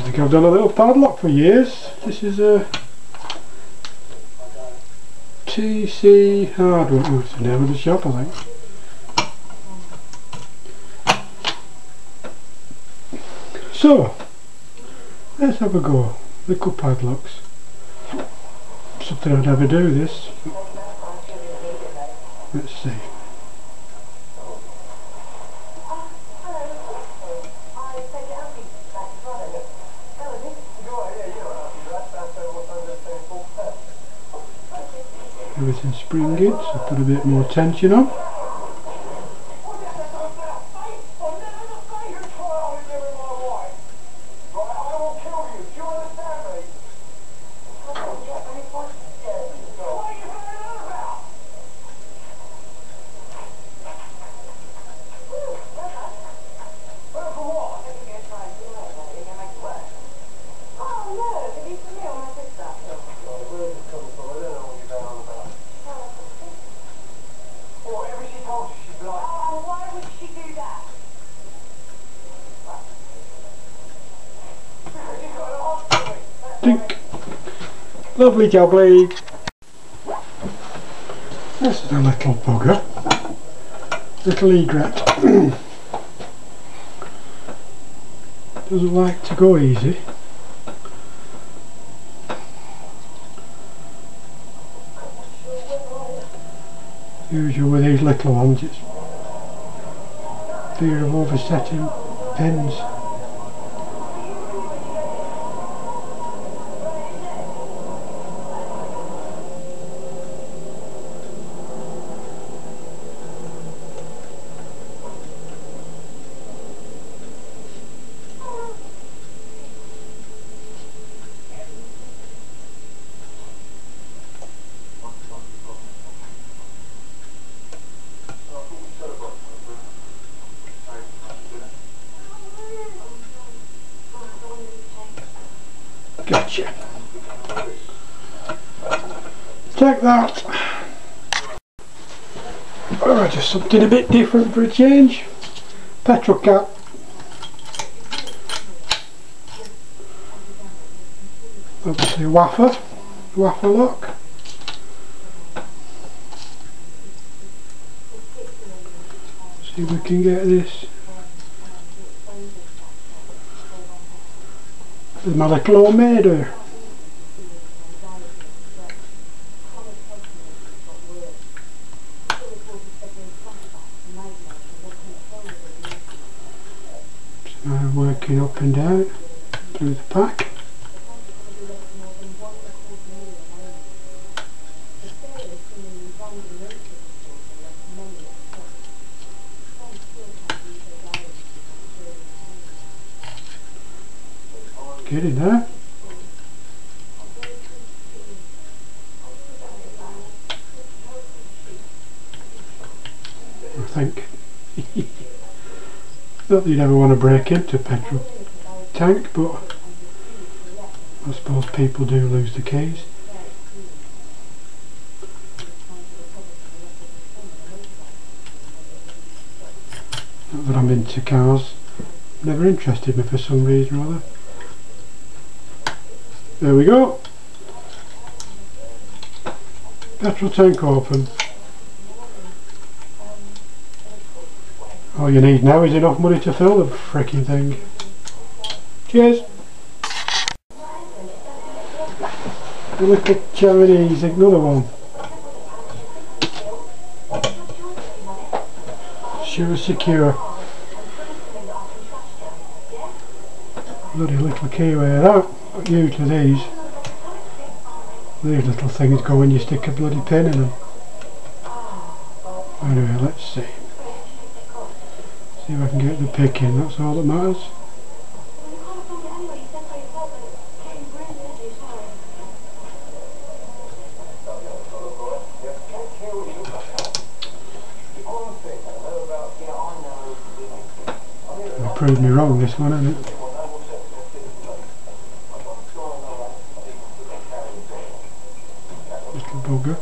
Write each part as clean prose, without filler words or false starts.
think I've done a little padlock for years. This is a TC Hardware. Oh, it's the name of the shop, I think. So, let's have a go. Little padlocks. Something I'd never do this. Let's see. Everything's springing, so put a bit more tension on. Dink. Lovely jubbly. This is a little bugger. Little egret. Doesn't like to go easy. Usual with these little ones, it's fear of oversetting pins. Gotcha. Take that. Oh, just something a bit different for a change. Petrol cap. Obviously a waffle lock. See if we can get this. There's my little homemade here. So I'm working up and down through the pack. Get in there. I think. Not that you'd ever want to break into a petrol tank, but I suppose people do lose the keys. Not that I'm into cars. Never interested me for some reason or other. There we go. Petrol tank open. All you need now is enough money to fill the frickin' thing. Cheers. The little Chinese, another one. Sure secure. Bloody little keyway that. But usually these little things go when you stick a bloody pin in them. Anyway, let's see. See if I can get the pick in, that's all that matters. It proved me wrong, this one, isn't it? Little bugger.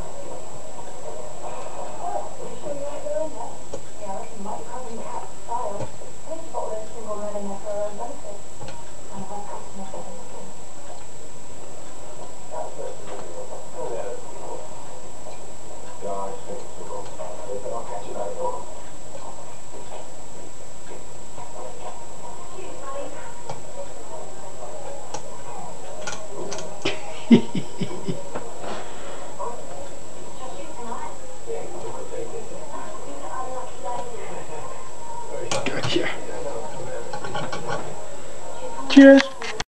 Gotcha. Cheers.